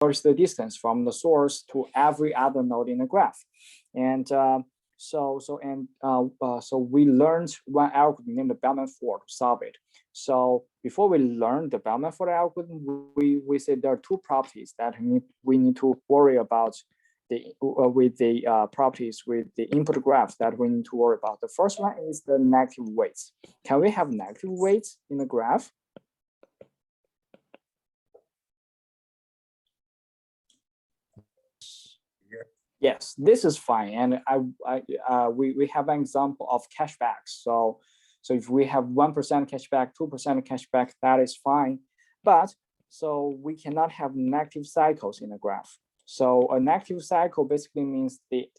shortest distance from the source to every other node in the graph. And so we learned one algorithm named the Bellman-Ford to solve it. So before we learn the Bellman-Ford algorithm, we said there are two properties that we need to worry about with the properties with the input graph that we need to worry about. The first one is the negative weights. Can we have negative weights in the graph? Yes, this is fine, and we have an example of cashbacks. So if we have 1% cashback, 2% cashback, that is fine. But so we cannot have negative cycles in a graph. So a negative cycle basically means the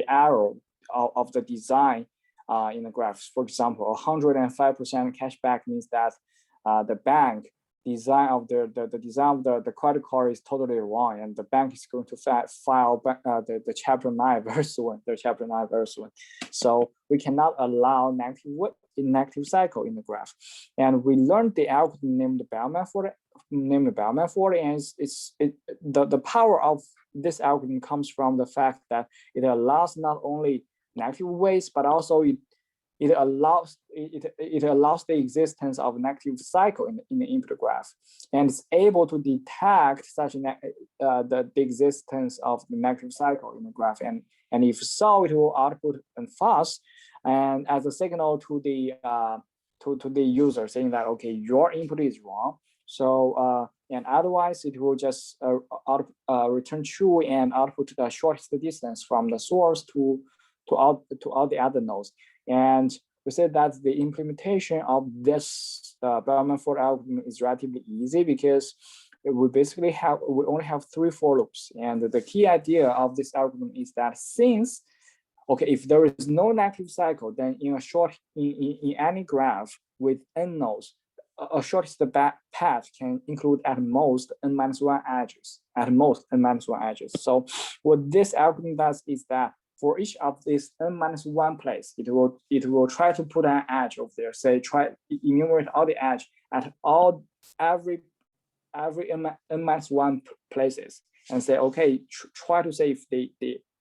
arrow of the design in the graphs. For example, 105% cashback means that the bank design of the design of the credit card is totally wrong, and the bank is going to file the Chapter 9 verse 1, the Chapter 9 verse 1. So we cannot allow negative cycle in the graph. And we learned the algorithm named Bellman-Ford, and the power of this algorithm comes from the fact that it allows not only negative weights, but also it allows the existence of a negative cycle in the input graph, and it's able to detect such the existence of the negative cycle in the graph, and if so, it will output false and as a signal to the user saying that okay, your input is wrong. So and otherwise it will just return true and output the shortest distance from the source to all the other nodes. And we said that the implementation of this Bellman-Ford algorithm is relatively easy because we only have 3 for loops. And the key idea of this algorithm is that since, okay, if there is no negative cycle, then in any graph with n nodes, a shortest path can include at most n-1 edges, So what this algorithm does is that for each of these n-1 place, it will try to put an edge over there. Say try enumerate all the edge at every n-1 places, and say okay, try to say if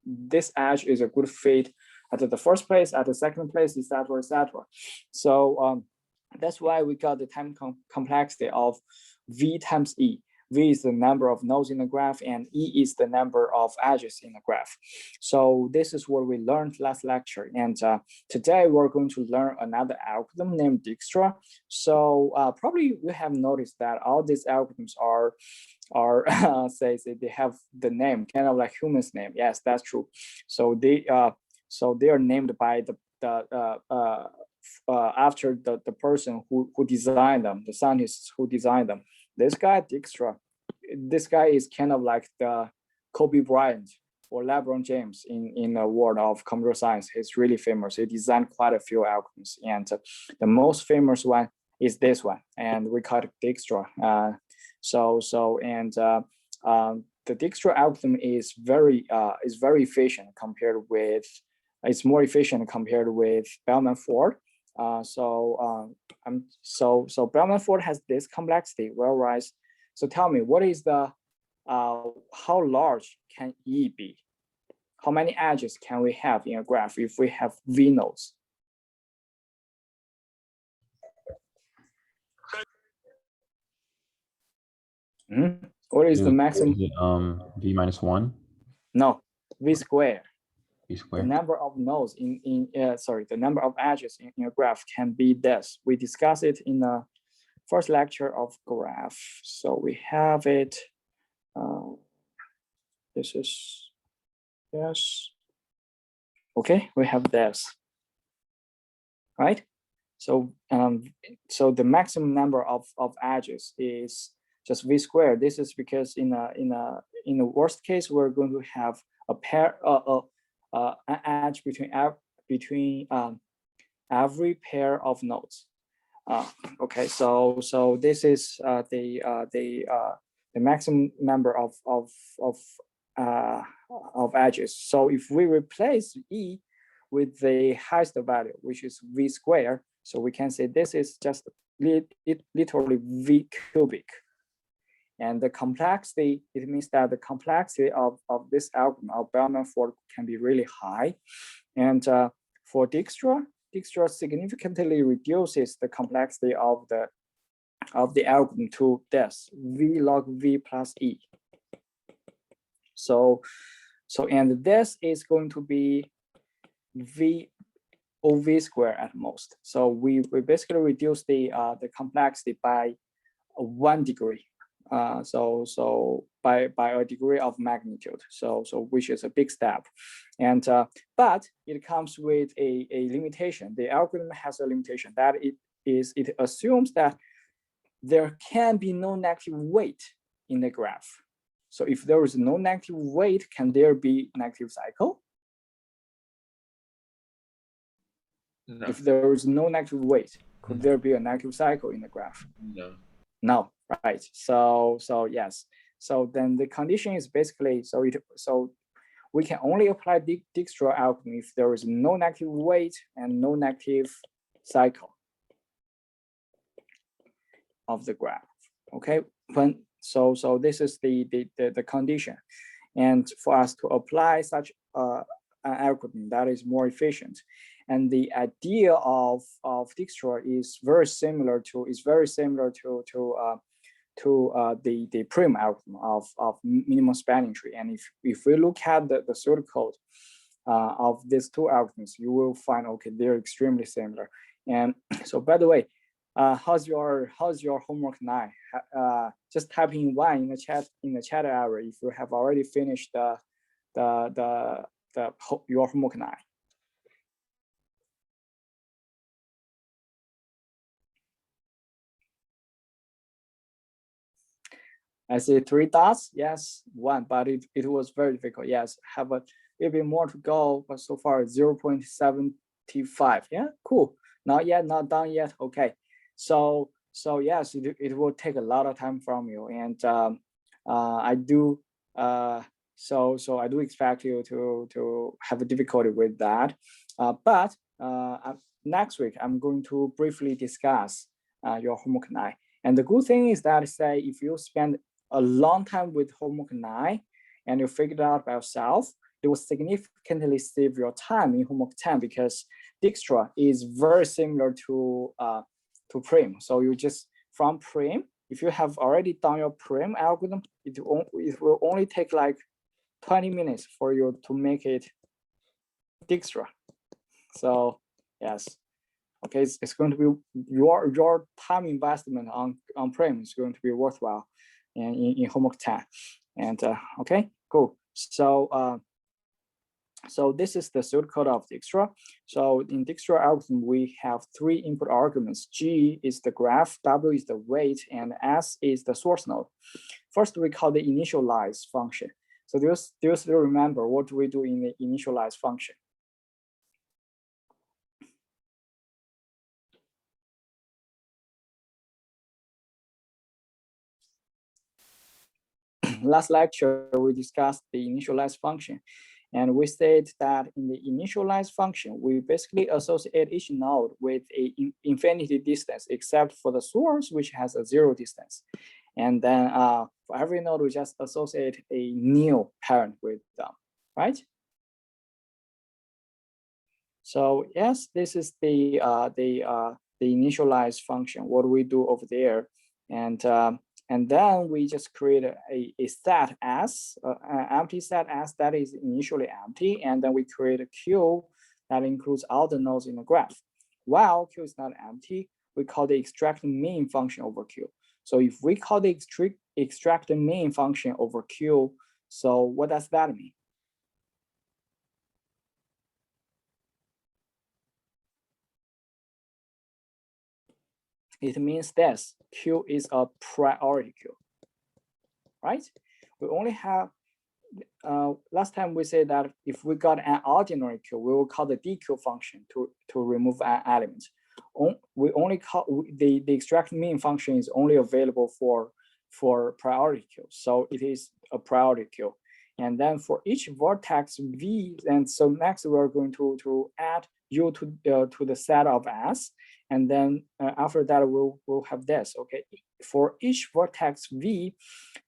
this edge is a good fit at the first place, at the second place, etc., etc. So that's why we got the time complexity of V times E. V is the number of nodes in the graph, and E is the number of edges in the graph. So this is what we learned last lecture. And today we're going to learn another algorithm named Dijkstra. So probably you have noticed that all these algorithms are say they have the name kind of like human's name. Yes, that's true. So they are named by after the person who designed them, the scientists who designed them. This guy, Dijkstra, this guy is kind of like the Kobe Bryant or LeBron James in the world of computer science. He's really famous. He designed quite a few algorithms, and the most famous one is this one, and we call it Dijkstra. The Dijkstra algorithm is very efficient compared with. It's more efficient compared with Bellman-Ford. So Bellman-Ford has this complexity, whereas, so tell me, what is the, how large can E be? How many edges can we have in a graph if we have V nodes? What is the maximum? V minus 1? No, V squared. V squared. The number of nodes the number of edges in a graph can be this. We discussed it in the first lecture of graph. So we have it. This is yes. Okay, we have this. Right. So the maximum number of edges is just V squared. This is because in the worst case we're going to have a pair an edge between every pair of nodes. Okay, so this is the maximum number of edges. So if we replace E with the highest value, which is V squared, so we can say this is just literally V cubic. And the complexity, it means that the complexity of this algorithm of Bell-Manifold can be really high. And for Dijkstra significantly reduces the complexity of the algorithm to this V log V plus E. So and this is going to be V OV square at most. So we basically reduce the complexity by 1 degree. So by a degree of magnitude. So which is a big step. And but it comes with a limitation. The algorithm has a limitation that it assumes that there can be no negative weight in the graph. So if there is no negative weight, can there be negative cycle? No. If there is no negative weight, could there be a negative cycle in the graph? No. No, right. So yes. So then the condition is basically so we can only apply Dijkstra algorithm if there is no negative weight and no negative cycle of the graph. Okay. So this is the condition, and for us to apply such an algorithm that is more efficient. And the idea of Dijkstra is very similar to the prim algorithm of minimum spanning tree. And if we look at the pseudocode of these two algorithms, you will find okay, they're extremely similar. And so, by the way, how's your homework 9? Just type in 1 in the chat area if you have already finished your homework 9. I see 3 dots. Yes, 1, but it was very difficult. Yes, have a little bit more to go, but so far 0.75. Yeah, cool. Not yet, not done yet. Okay, so yes, it will take a lot of time from you, and I do so I do expect you to have a difficulty with that. But next week I'm going to briefly discuss your homework 9. And the good thing is that, say, if you spend a long time with homework 9 and you figure it out by yourself, it will significantly save your time in homework 10, because Dijkstra is very similar to prim. So you just from prim, if you have already done your prim algorithm, it will only take like 20 minutes for you to make it Dijkstra. So yes. Okay, it's going to be your time investment on prim is going to be worthwhile in homework 10. And okay, cool. So so this is the pseudocode of Dijkstra. So in Dijkstra algorithm, we have 3 input arguments. G is the graph, W is the weight, and S is the source node. First, we call the initialize function. So do you still remember what do we do in the initialize function? Last lecture, we discussed the initialize function, and we said that in the initialize function, we basically associate each node with an infinity distance, except for the source, which has a 0 distance. And then for every node, we just associate a new parent with them, right? So yes, this is the initialize function. What do we do over there? And then we just create a set S, an empty set S that is initially empty, and then we create a queue that includes all the nodes in the graph. While Q is not empty, we call the extract mean function over Q. So if we call the extract mean function over Q, so what does that mean? It means this, Q is a priority queue, right? We only have, last time we said that if we got an ordinary queue, we will call the DQ function to remove an element. We only call, the extract mean function is only available for priority queue. So it is a priority queue. And then for each vertex V, and so next we're going to add U to the set of S. and then after that we'll have this. Okay, for each vertex v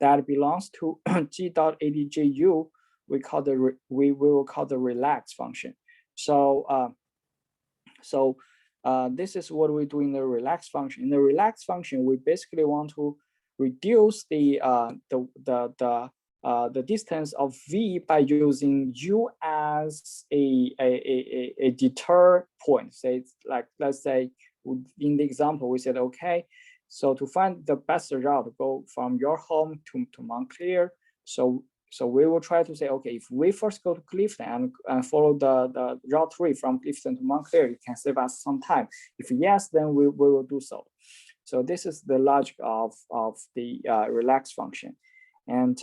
that belongs to g dot adju, we will call the relax function. So this is what we do in the relax function. In the relax function, we basically want to reduce the distance of v by using u as a deter point. Say it's like, let's say in the example we said, okay, so to find the best route, go from your home to Montclair. So we will try to say, okay, if we first go to Clifton and follow the route 3 from Clifton to Montclair, it can save us some time. If yes, then we will do so. So this is the logic of the relax function. And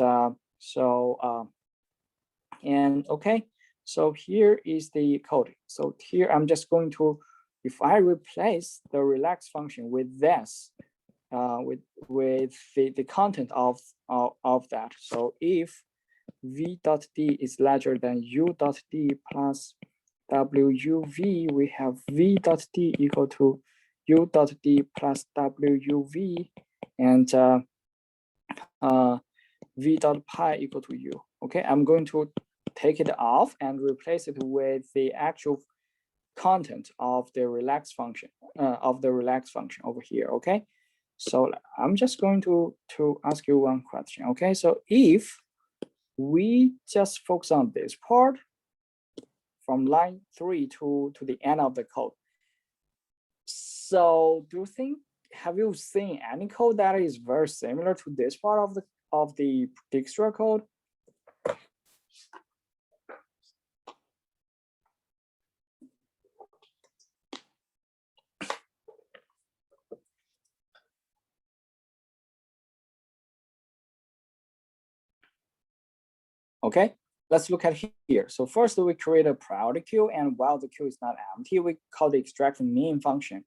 okay, so here is the code. So here I'm just going to, if I replace the relax function with this, with the content of that. So if v dot d is larger than u dot d plus wuv, we have v dot d equal to u dot d plus wuv, and v dot pi equal to u. Okay, I'm going to take it off and replace it with the actual content of the relax function over here. Okay, so I'm just going to ask you one question. Okay, so if we just focus on this part from line 3 to the end of the code, so do you think, have you seen any code that is very similar to this part of the Dijkstra code? Okay, let's look at here. So first we create a priority queue, and while the queue is not empty, we call the extract mean function.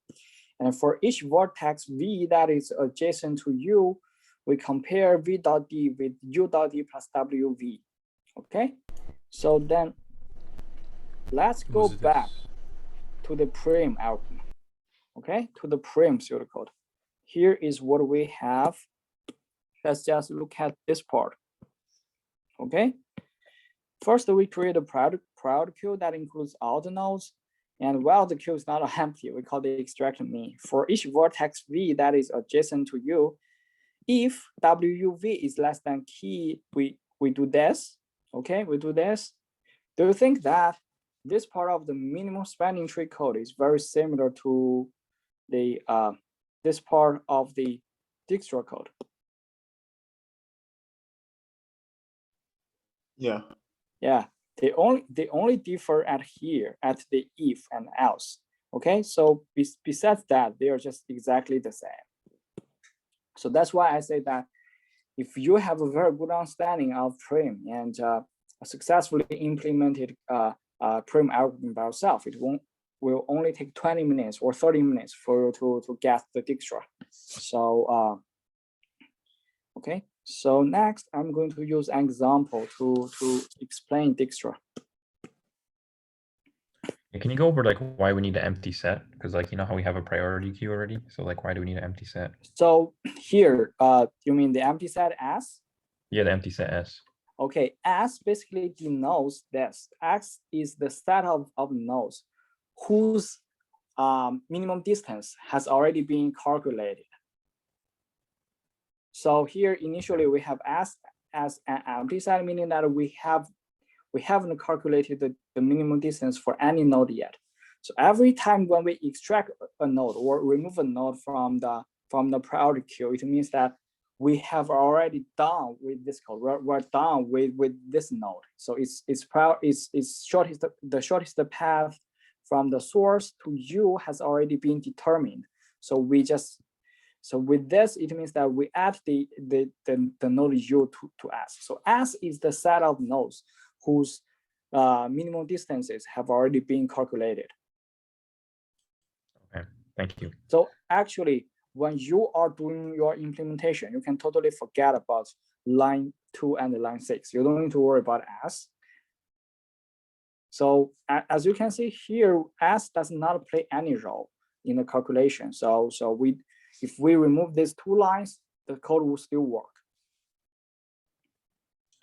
And for each vertex v that is adjacent to u, we compare v dot d with u dot d plus wv. Okay, so then let's go back to the prim algorithm. Okay, to the prim pseudocode. Here is what we have. Let's just look at this part. Okay, first we create a priority queue that includes all the nodes, and while the queue is not empty, we call the extract mean. For each vertex v that is adjacent to u, if wuv is less than key, we do this. Okay, we do this. Do you think that this part of the minimum spanning tree code is very similar to the this part of the Dijkstra code? Yeah. Yeah, they only differ at here at the if and else. Okay, so besides that, they are just exactly the same. So that's why I say that if you have a very good understanding of prim and successfully implemented prim algorithm by yourself, it will only take 20 minutes or 30 minutes for you to get the Dijkstra. So okay. So next, I'm going to use an example to explain Dijkstra. Can you go over like why we need an empty set? Because like, you know how we have a priority queue already? So like, why do we need an empty set? So here, you mean the empty set S? Yeah, the empty set S. Okay, S basically denotes this. X is the set of nodes whose minimum distance has already been calculated. So here initially we have S as an empty set, meaning that we haven't calculated the minimum distance for any node yet. So every time when we extract a node or remove a node from the priority queue, it means that we have already done with this code. We're done with this node. So the shortest path from the source to U has already been determined. So with this, it means that we add the node U to S. So S is the set of nodes whose minimum distances have already been calculated. Okay, thank you. So actually, when you are doing your implementation, you can totally forget about line 2 and line 6. You don't need to worry about S. So as you can see here, S does not play any role. in the calculation. So if we remove these two lines, the code will still work.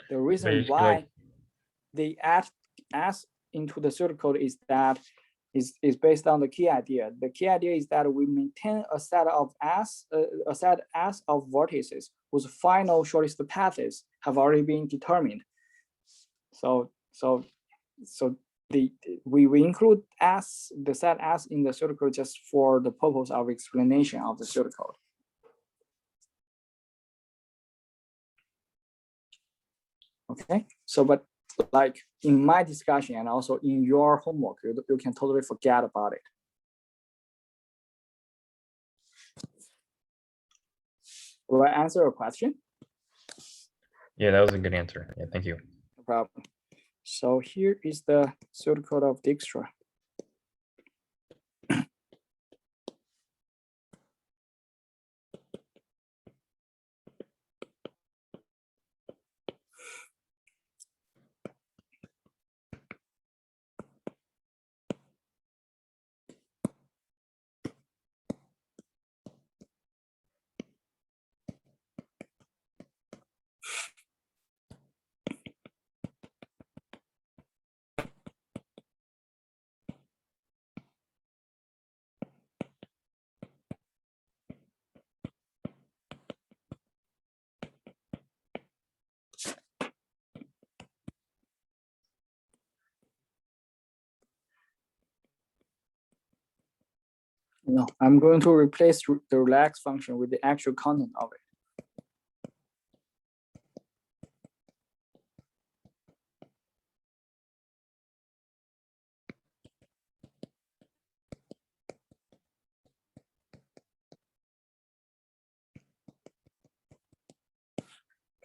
The reason Basically, why like, they add as into the pseudocode is that is based on the key idea. The key idea is that we maintain a set of S of vertices whose final shortest paths have already been determined. So we include the set S in the pseudocode just for the purpose of explanation of the pseudocode. Okay, so but like in my discussion and also in your homework, you can totally forget about it. Will I answer a question? yeah, that was a good answer. Yeah, thank you. No problem. So here is the pseudocode of Dijkstra. No, I'm going to replace the relax function with the actual content of it.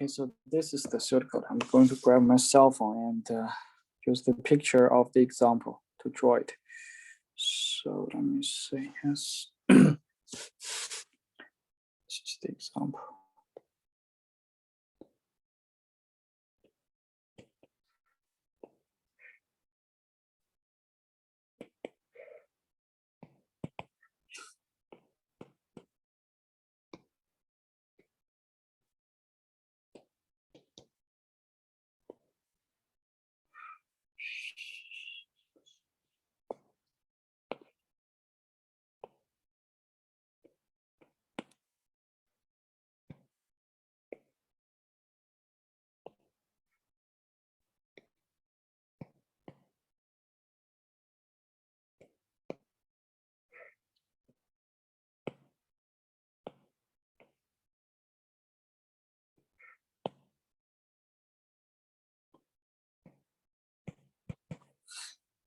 Okay, so this is the pseudocode. I'm going to grab my cell phone and use the picture of the example to draw it. So let me say yes. This is the example.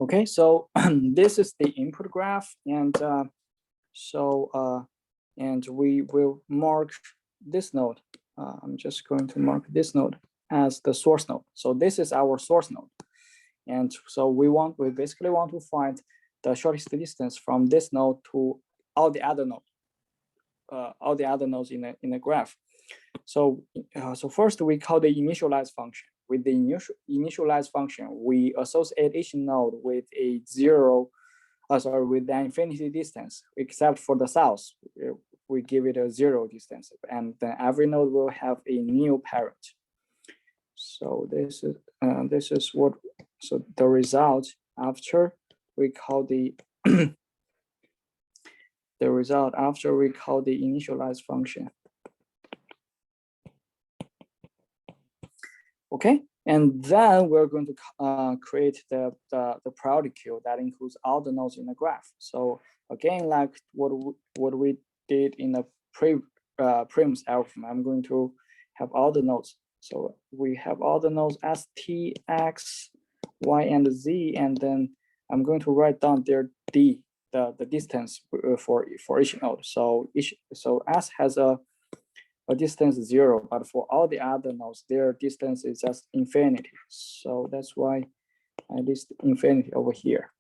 Okay, so this is the input graph, and and we will mark this node. I'm just going to mark this node as the source node. So this is our source node, and so we basically want to find the shortest distance from this node to all the other nodes, in the graph. So first we call the initialize function. With the initialize function, we associate each node with a with an infinity distance, except for the south, we give it a 0 distance, and then every node will have a new parent. So this is what. So the result after we call the initialize function. Okay, and then we're going to create the priority queue that includes all the nodes in the graph. So again, like what we did in the previous algorithm, I'm going to have all the nodes. So we have all the nodes S, T, X, Y, and Z, and then I'm going to write down their D, the distance for each node. So S has a distance 0, but for all the other nodes, their distance is just infinity. So that's why I list infinity over here.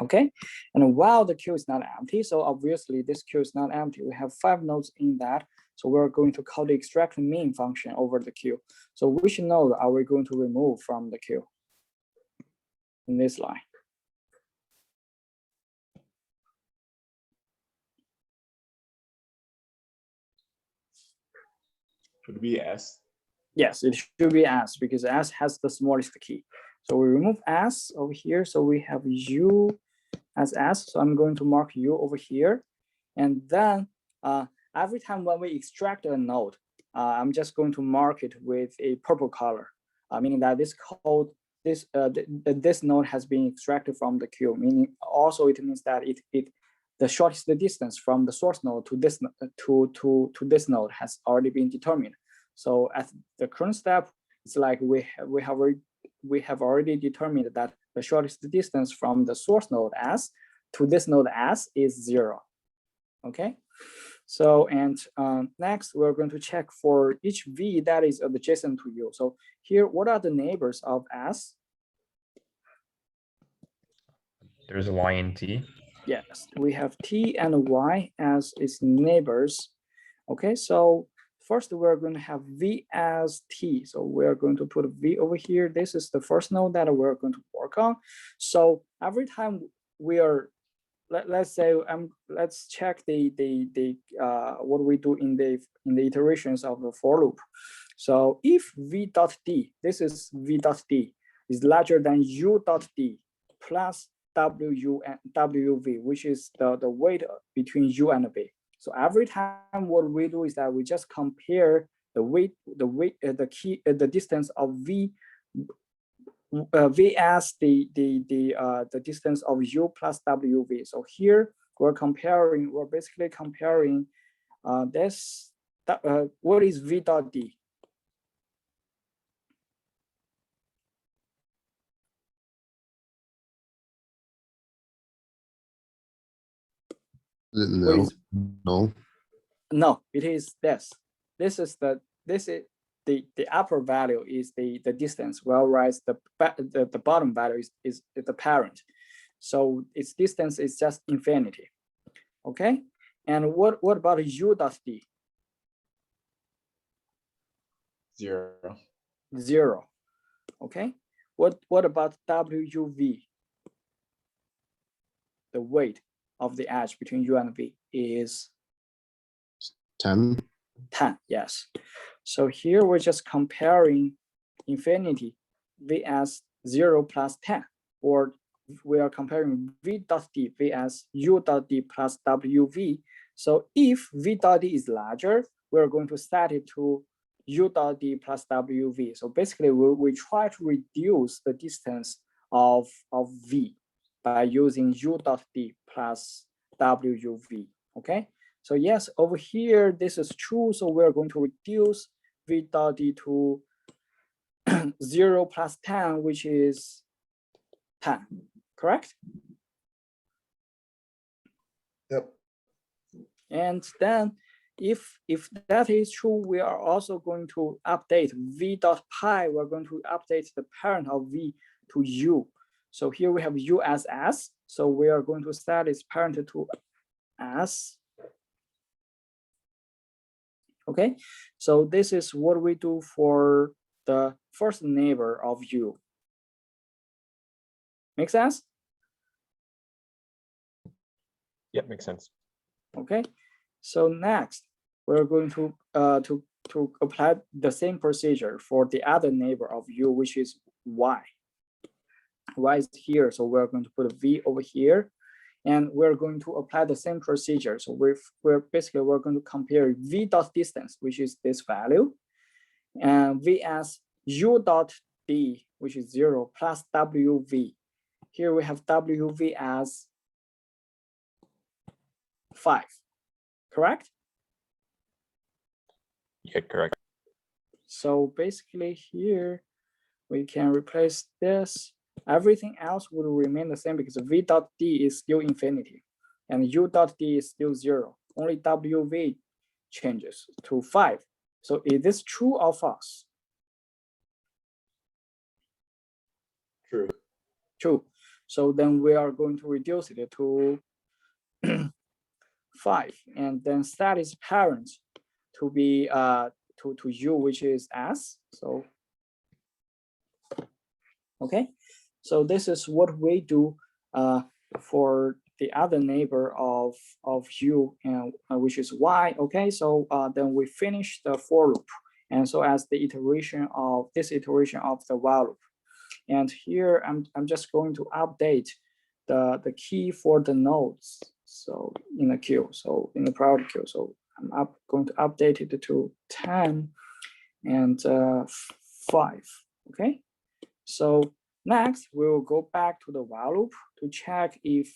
Okay, and while the queue is not empty, so obviously this queue is not empty. We have 5 nodes in that, so we're going to call the extract mean function over the queue. So which node are we going to remove from the queue in this line? Should be S. Yes, it should be S because S has the smallest key. So we remove S over here. So we have U as S. So I'm going to mark U over here. And then every time when we extract a node, I'm just going to mark it with a purple color, meaning that this code, this node has been extracted from the queue. Meaning also it means that the shortest distance from the source node to this this node has already been determined. So at the current step, it's like we have already determined that the shortest distance from the source node S to this node S is 0. Okay. So, and next we're going to check for each V that is adjacent to U. So here, what are the neighbors of S? There's a Y and T. Yes, we have T and Y as its neighbors. Okay, so first we're going to have V as T. So we're going to put V over here. This is the first node that we're going to work on. So every time we are, let's say, let's check the what we do in the iterations of the for loop. So if V dot D, this is V dot D, is larger than U dot D plus WU and WV, which is the weight between U and V. So every time what we do is that we just compare the distance of V as the distance of U plus WV. So here we're basically comparing what is V dot D? No, it is this. This is the upper value is the distance, whereas the bottom value is the parent. So its distance is just infinity. Okay. And what about U dot D? 0. 0. Okay. What about WUV? The weight of the edge between U and V is 10. 10, yes. So here we're just comparing infinity V as 0 plus 10, or we are comparing V dot D V as U dot D plus WV. So if V dot D is larger, we're going to set it to U dot D plus WV. So basically we try to reduce the distance of V by using U dot D plus WUV, okay? So yes, over here, this is true. So we're going to reduce V dot D to 0 plus 10, which is 10, correct? Yep. And then if that is true, we are also going to update V dot pi. We're going to update the parent of V to U. So here we have U as S. So we are going to set its parent to S. Okay, so this is what we do for the first neighbor of U. Make sense? Yep, makes sense. Okay, so next we're going to apply the same procedure for the other neighbor of U, which is Y. Y is here, so we're going to put a V over here, and we're going to apply the same procedure. So we're going to compare V dot distance, which is this value, and V as U dot D, which is 0, plus WV. Here we have WV as 5, correct? Yeah, correct. So basically here we can replace this. Everything else will remain the same because V dot D is still infinity and U dot D is still 0. Only WV changes to 5. So is this true or false? True. True. So then we are going to reduce it to 5 and then set its parent to be to U, which is S. So okay. So this is what we do for the other neighbor of U, and which is Y. Okay, so then we finish the for loop, and so as the iteration of this iteration of the while loop. And here I'm just going to update the key for the nodes. So in the queue, so in the priority queue. So I'm going to update it to 10 and 5. Okay. So next we will go back to the while loop to check if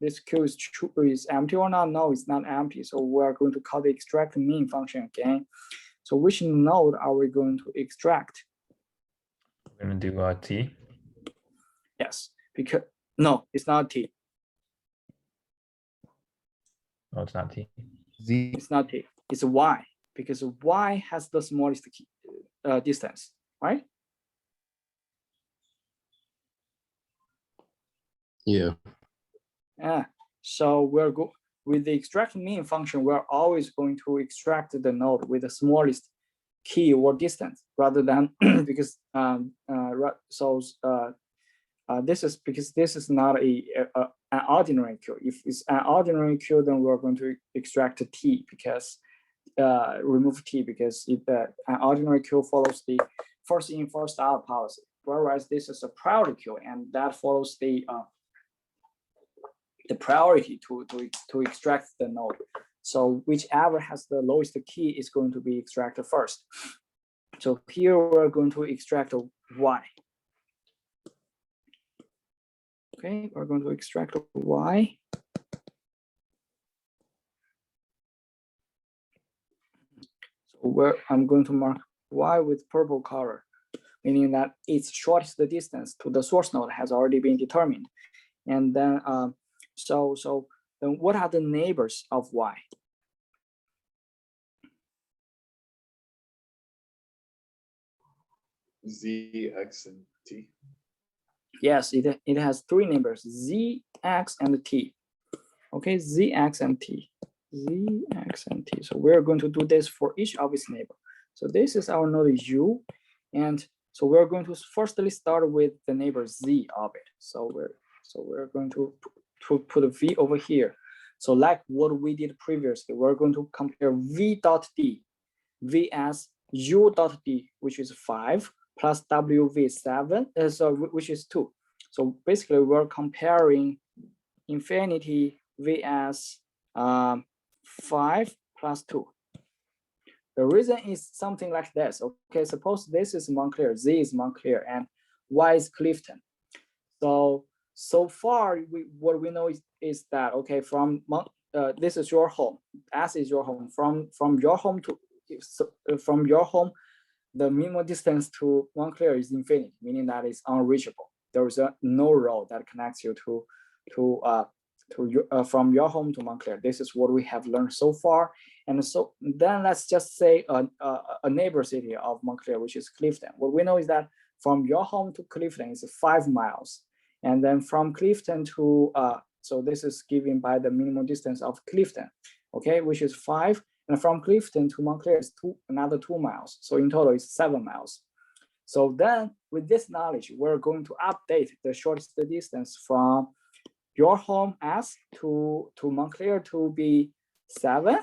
this queue is empty or not. No, it's not empty. So we're going to call the extract min function again. So which node are we going to extract? We're gonna do T. Yes, because no, it's not T. Oh, it's not T. Z. It's not T. It's Y, because Y has the smallest key, distance, right? Yeah. Yeah. So we're with the extract min function, we're always going to extract the node with the smallest key or distance rather than because this is because this is not an ordinary queue. If it's an ordinary queue, then we're going to extract T because remove T because an ordinary queue follows the first in first out policy, whereas this is a priority queue and that follows the priority to extract the node. So whichever has the lowest key is going to be extracted first. So here we're going to extract Y. Okay, we're going to extract Y. So I'm going to mark Y with purple color, meaning that its shortest distance to the source node has already been determined. And then so then what are the neighbors of Y? Z, X, and T. Yes, it has 3 neighbors, Z, X, and T. Okay, Z, X, and T. Z, X, and T. So we're going to do this for each of its neighbor. So this is our node U. And so we're going to firstly start with the neighbor Z of it. So we're going to put a V over here. So like what we did previously, we're going to compare V dot D, V as U dot D, which is 5, plus WV 7, so which is 2. So basically we're comparing infinity V as 5 plus 2. The reason is something like this. Okay, suppose this is Montclair, Z is Montclair, and Y is Clifton. So far, what we know is that, okay, from this is your home, S is your home. From your home the minimum distance to Montclair is infinite, meaning that it's unreachable. There is no road that connects you from your home to Montclair. This is what we have learned so far. And so then let's just say a neighbor city of Montclair, which is Clifton. What we know is that from your home to Clifton is 5 miles. And then from Clifton to, so this is given by the minimum distance of Clifton, okay, which is 5. And from Clifton to Montclair is another 2 miles. So in total it's 7 miles. So then with this knowledge, we're going to update the shortest distance from your home S to Montclair to be 7.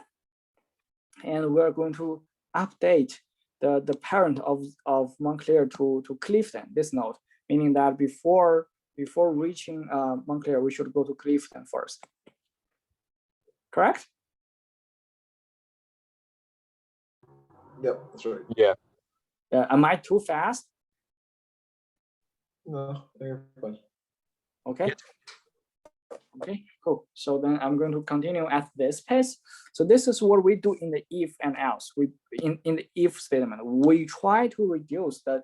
And we're going to update the parent of Montclair to Clifton, this node, meaning that before reaching Montclair, we should go to Clifton first. Correct? Yep, that's right. Yeah. Am I too fast? No, you're fine. Okay. Okay, cool. So then I'm going to continue at this pace. So this is what we do in the if and else. In the if statement, we try to reduce the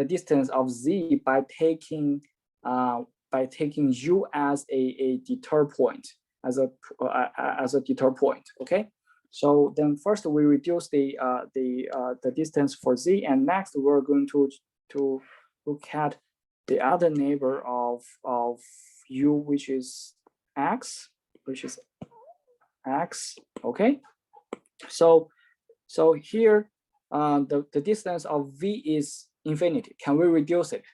distance of Z by taking U as a deter point, as a deter point. Okay. So then first we reduce the distance for Z, and next we're going to look at the other neighbor of U, which is X, okay. So here the distance of V is infinity. Can we reduce it?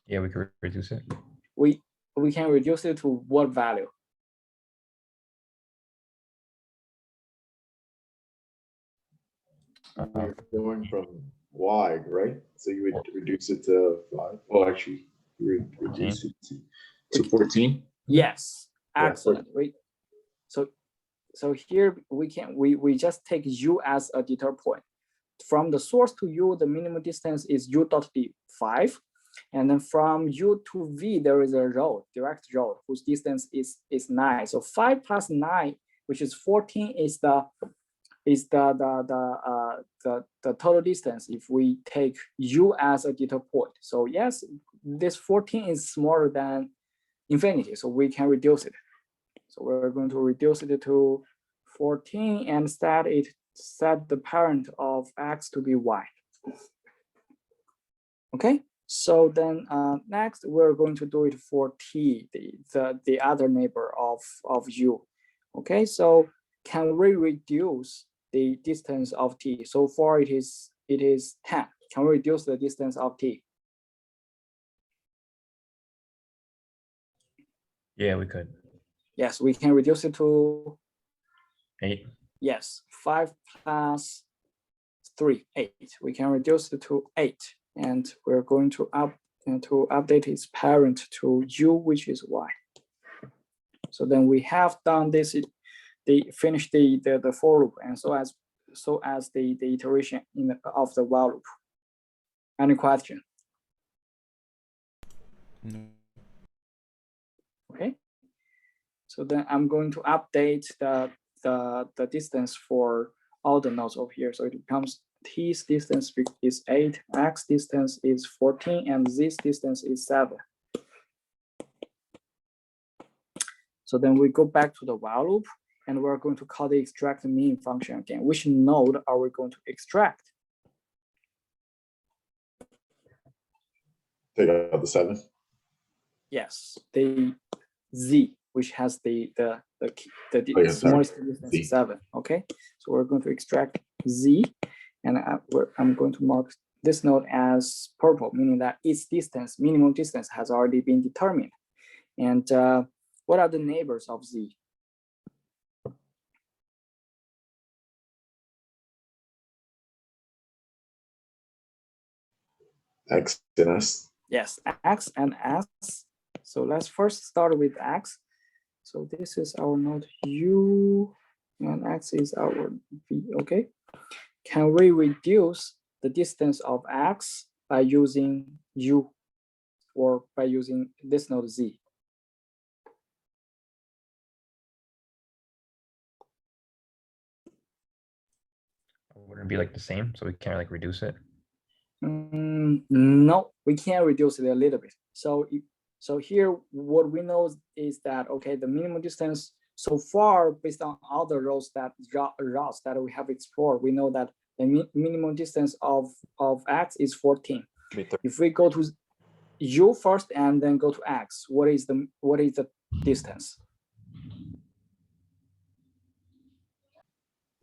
Yeah, we can reduce it. We can reduce it to what value? We're going from y, right? So you would reduce it to 5. Well, actually, you would reduce it to 14. Yes, Yeah, excellent. So here we just take u as a deter point. From the source to u, the minimum distance is u dot d 5. And then from u to v, there is a road, direct road, whose distance is 9. So 5 plus 9, which is 14, is the total distance if we take u as a deter point. So yes, this 14 is smaller than infinity, so we can reduce it. So we're going to reduce it to 14 and set the parent of x to be y. Okay, so then next we're going to do it for t, the other neighbor of u. Okay, so can we reduce the distance of t? So far it is 10. Can we reduce the distance of t? Yeah, we could. Yes, we can reduce it to 8. yes, 5 plus 3, 8. We can reduce it to 8, and we're going to update its parent to u, which is y. So then we have done this. Finish the for loop, and so as the iteration of the while loop. Any question? No. Okay. So then I'm going to update the distance for all the nodes over here. So it becomes t's distance is 8, x distance is 14, and z's distance is 7. So then we go back to the while loop, and we're going to call the extract mean function again. Which node are we going to extract? Take out the 7. Yes, the z, which has the smallest distance is 7. Okay, so we're going to extract z, and I'm going to mark this node as purple, meaning that its distance, minimum distance, has already been determined. And what are the neighbors of z? X and S. Yes, x and s. So let's first start with x. So this is our node u, and x is our v. Okay, can we reduce the distance of x by using u, or by using this node z? Wouldn't it be like the same? So we can't like reduce it. No, we can reduce it a little bit. So here, what we know is that, okay, the minimum distance so far, based on all the routes that we have explored, we know that the minimum distance of x is 14. If we go to u first and then go to x, what is the distance?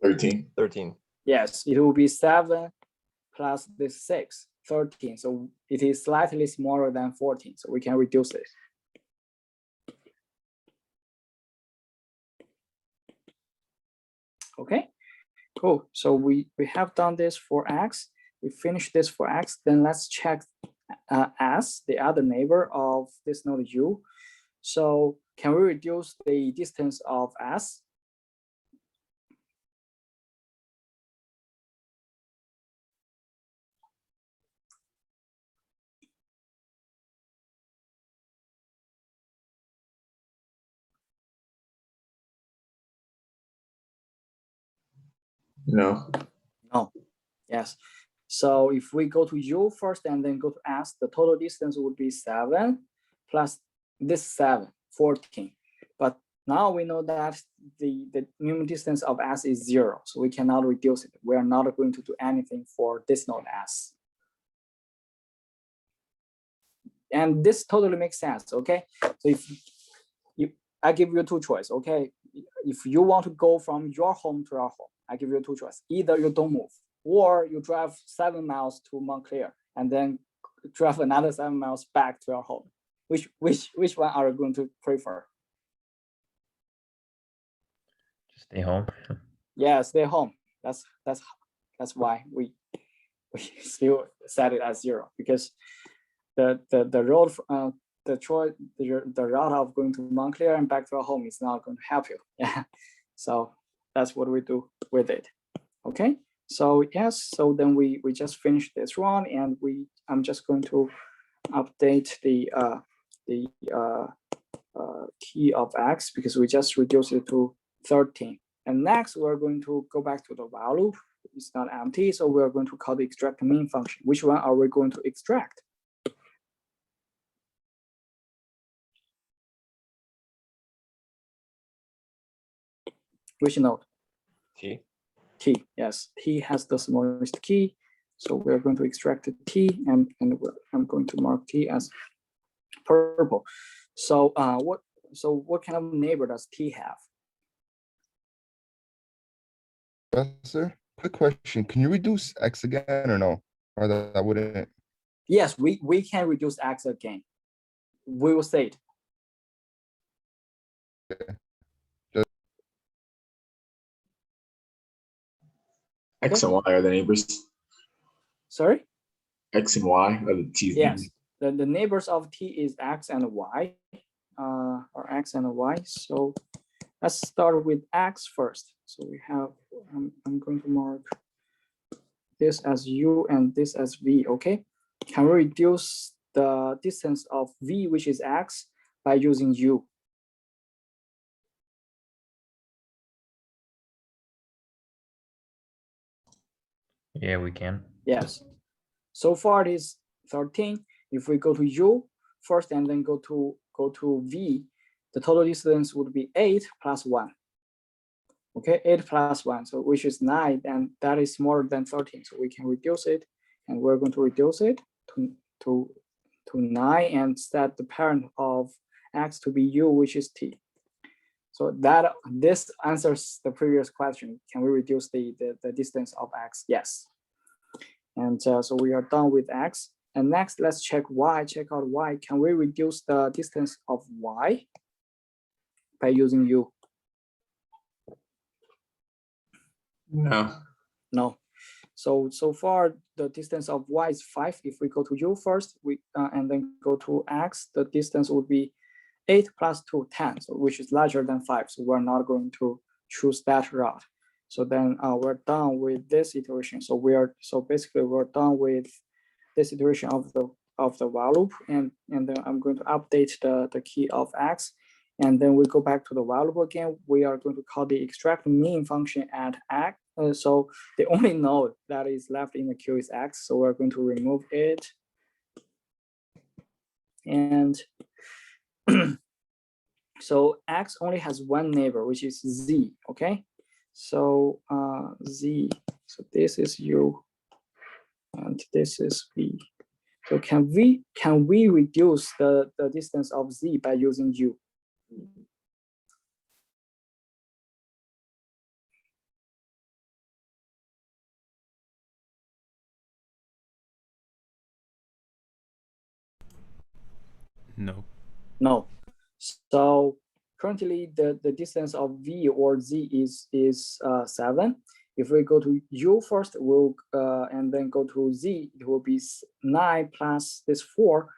13. 13. Yes, it will be 7 plus this 6, 13. So it is slightly smaller than 14. So we can reduce it. Okay, cool. So we have done this for x. We finished this for x. Then let's check s, the other neighbor of this node u. So can we reduce the distance of s? No. No. Yes. So if we go to u first and then go to s, the total distance would be 7 plus this 7, 14. But now we know that the minimum distance of s is 0, so we cannot reduce it. We are not going to do anything for this node s. And this totally makes sense, okay? So if I give you two choices, okay? If you want to go from your home to your home, I give you two choices. Either you don't move, or you drive 7 miles to Montclair and then drive another 7 miles back to your home. Which one are you going to prefer? Just stay home. Yeah, stay home. That's That's why we still set it as 0, because the road the route of going to Montclair and back to our home is not going to help you. Yeah, so that's what we do with it. Okay, so yes, so then we just finished this one, and I'm just going to update the key of x, because we just reduced it to 13. And next we're going to go back to the while loop. It's not empty, so we're going to call the extract main function. Which one are we going to extract? Which node? T. T, yes, T has the smallest key. So we're going to extract the T, and I'm going to mark T as purple. So what kind of neighbor does T have? Yes, sir. Quick question. Can you reduce x again or no? Or that wouldn't. Yes, we can reduce x again. We will say it. X and Y are the neighbors. Sorry? X and Y are the T's Yes, neighbors. the neighbors of T is x and y, or x and y. So let's start with x first. So we have, I'm going to mark this as u and this as v, okay? Can we reduce the distance of v, which is x, by using u? Yeah, we can. Yes. So far it is 13. If we go to u first and then go to v, the total distance would be 8 plus 1. Okay, 8 plus 1, so which is 9, and that is smaller than 13. So we can reduce it, and we're going to reduce it to 9 and set the parent of x to be u, which is t. So this answers the previous question. Can we reduce the distance of x? Yes. And so we are done with x. And next, let's check y. Check out y. Can we reduce the distance of y by using u? No. No. So far the distance of y is 5. If we go to u first, and then go to x, the distance would be 8 plus 2, 10, so which is larger than 5. So we're not going to choose that route. So then we're done with this iteration. So basically we're done with this iteration of the while loop, and then I'm going to update the key of x, and then we go back to the while loop again. We are going to call the extract main function at x. So the only node that is left in the queue is x. So we're going to remove it, and so x only has one neighbor, which is z. Okay, so z. So this is u, and this is v. So can we reduce the distance of z by using u? No. No. So currently the distance of v or z is 7. If we go to u first, we'll and then go to z, it will be 9 plus this 4,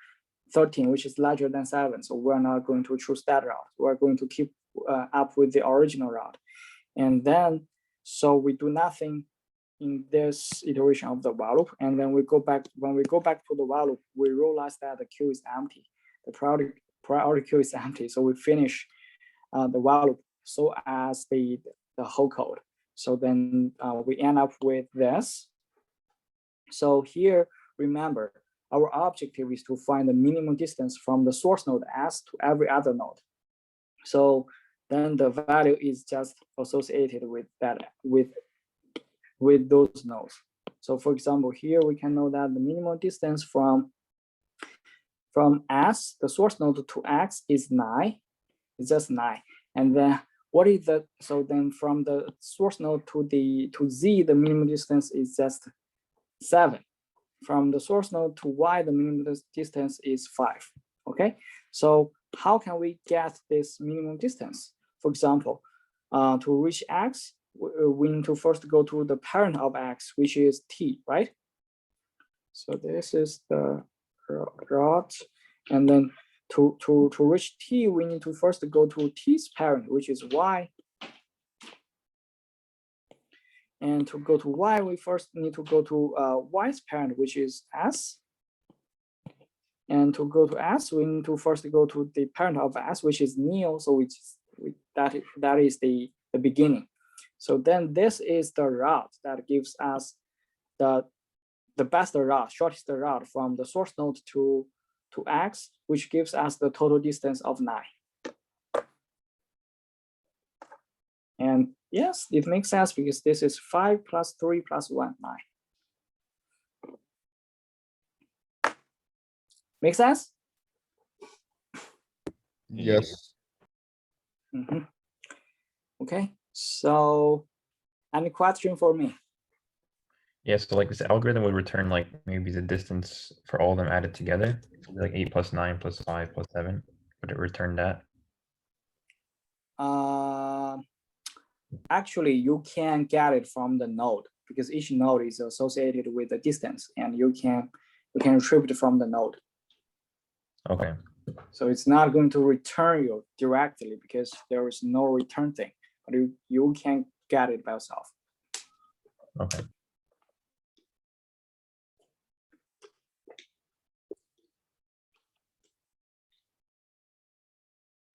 13, which is larger than 7. So we're not going to choose that route. We're going to keep up with the original route. And then, so we do nothing in this iteration of the while loop. And then when we go back to the while loop, we realize that the queue is empty. The priority queue is empty. So we finish the while loop so as the whole code. So then we end up with this. So here, remember, our objective is to find the minimum distance from the source node S to every other node. So then the value is just associated with that, with those nodes. So for example, here we can know that the minimum distance from S, the source node, to X is 9. It's just 9. And then what is the, so then from the source node to Z, the minimum distance is just 7. From the source node to Y, the minimum distance is 5. Okay, so how can we get this minimum distance? For example, to reach X, we need to first go to the parent of x, which is t, right? So this is the rod, and then to reach t, we need to first go to t's parent, which is y. And to go to y, we first need to go to y's parent, which is s. And to go to s, we need to first go to the parent of s, which is neo. So that is the beginning. So then this is the route that gives us the best route, shortest route from the source node to x, which gives us the total distance of 9. And yes, it makes sense because this is 5 plus 3 plus 1, 9. Make sense? Yes. Okay, so any question for me? Yeah, so like this algorithm would return like maybe the distance for all of them added together, so like 8 plus 9 plus 5 plus 7. Would it return that? Actually, you can get it from the node because each node is associated with the distance, and you can retrieve it from the node. Okay. So it's not going to return you directly because there is no return thing, but you can get it by yourself. Okay.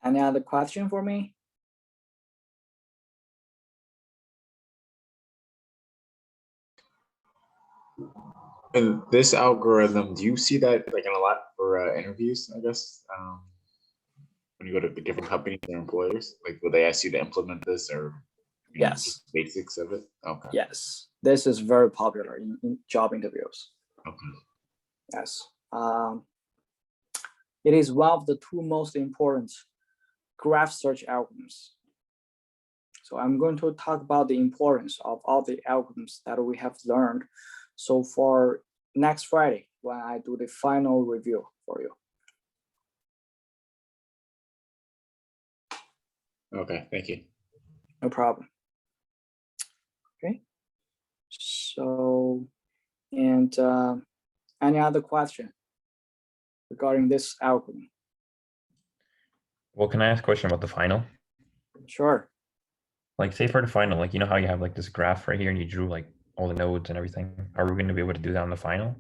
Any other question for me? And this algorithm, do you see that like in a lot for interviews, I guess? When you go to the different companies or employers, like will they ask you to implement this or Yes. just basics of it? Okay. Yes, this is very popular in job interviews. Okay. Yes. It is one of the two most important graph search algorithms. So I'm going to talk about the importance of all the algorithms that we have learned so far next Friday when I do the final review for you. Okay, thank you. No problem. Okay. So, and any other question regarding this algorithm? Well, can I ask a question about the final? Sure. Like say for the final, like you know how you have like this graph right here and you drew like all the nodes and everything. Are we going to be able to do that on the final?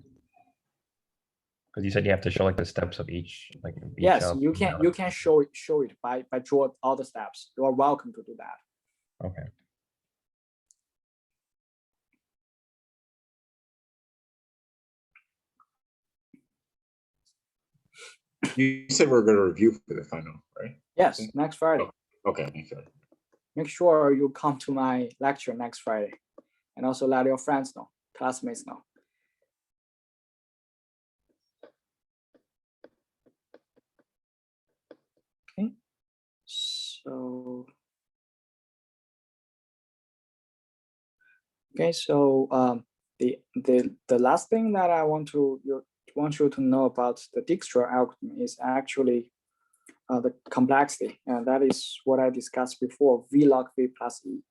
Because you said you have to show like the steps of each, like each Yes, of you them. can show it by draw all the steps. You are welcome to do that. Okay. You said we're going to review for the final, right? Yes, next Friday. Okay, thank you. Make sure you come to my lecture next Friday, and also let your friends know, classmates know. Okay, so the last thing that I want you to know about the Dijkstra algorithm is actually the complexity, and that is what I discussed before, V log V plus E.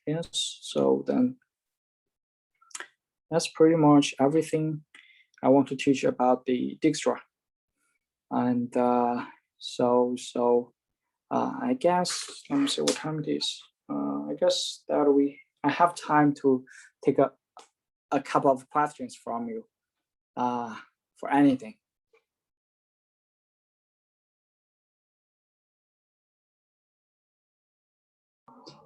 Yes, so then that's pretty much everything I want to teach about the Dijkstra. And I guess, let me see what time it is. I guess that I have time to take a couple of questions from you for anything.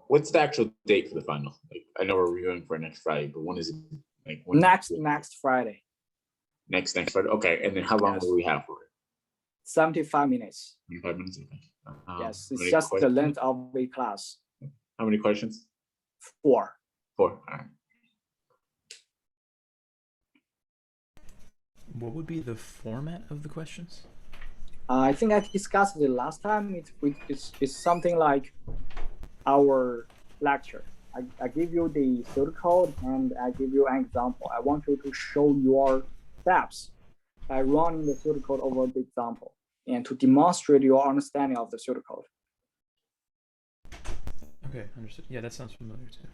What's the actual date for the final? Like, I know we're reviewing for next Friday, but when is it? Like when Next Friday. Next Friday. Okay, and then how long will we have for it? 75 minutes. 25 minutes. Okay. Yes, it's just the length of the class. How many questions? 4. 4. All right. What would be the format of the questions? I think I discussed it last time. It's something like our lecture. I give you the pseudocode and I give you an example. I want you to show your steps by running the pseudocode over the example. and to demonstrate your understanding of the pseudocode. Okay, understood. Yeah, that sounds familiar too.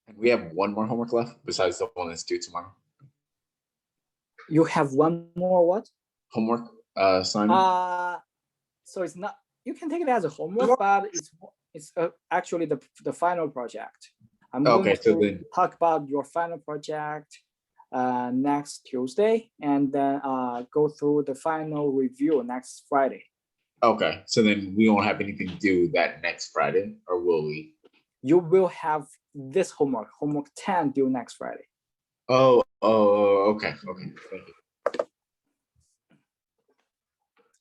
And we have one more homework left besides the one that's due tomorrow. You have one more what? Homework assignment. So it's not, you can take it as a homework, but it's actually the final project. I'm going to talk about your final project next Tuesday, and then go through the final review next Friday. Okay, so then we won't have anything due that next Friday, or will we? You will have this homework 10 due next Friday. Oh, okay. Thank you.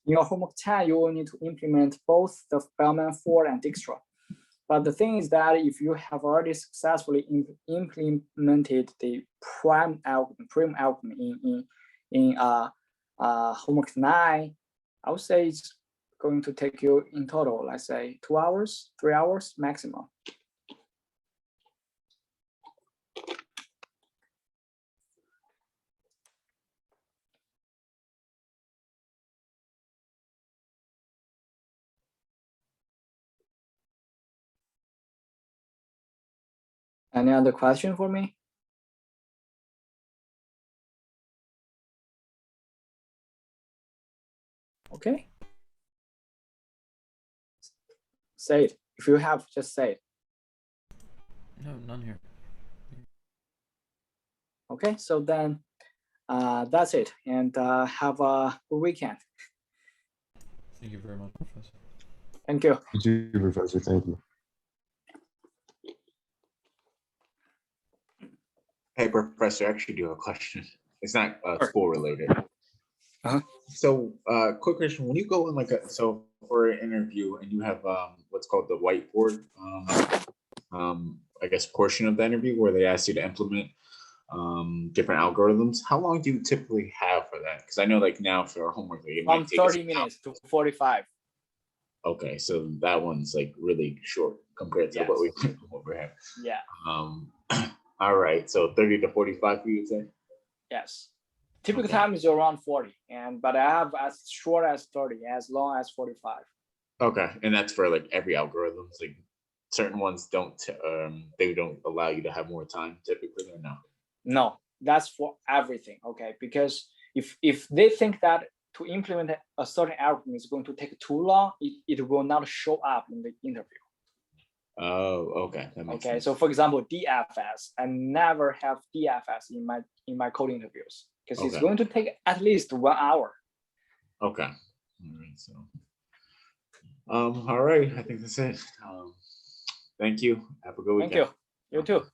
In your homework 10, you will need to implement both the Bellman 4 and Dijkstra. But the thing is that if you have already successfully implemented the prime algorithm in homework 9, I would say it's going to take you in total, let's say 2 hours, 3 hours maximum. Any other question for me? Okay. Say it. If you have, just say it. No, none here. Okay, so then that's it. And have a good weekend. Thank you very much, Professor. Thank you. Thank you, Professor. Thank you. Hey, Professor, I actually do have a question. It's not school related. So, quick question: when you go in so for an interview and you have what's called the whiteboard, I guess portion of the interview where they ask you to implement different algorithms, how long do you typically have for that? Because I know now for our homework, it might take 30 minutes to 45. Okay, so that one's really short compared to what we have. Yeah. All right, so 30 to 45, you say? Yes. Typical time is around 40, but I have as short as 30, as long as 45. Okay, and that's for every algorithm. Certain ones don't, they don't allow you to have more time typically, or no? No, that's for everything. Okay, because if they think that to implement a certain algorithm is going to take too long, it will not show up in the interview. Oh, okay. That makes sense. So for example, DFS, I never have DFS in my coding interviews because it's going to take at least 1 hour. Okay. All right. So, all right. I think that's it. Thank you. Have a good weekend. Thank you. You too.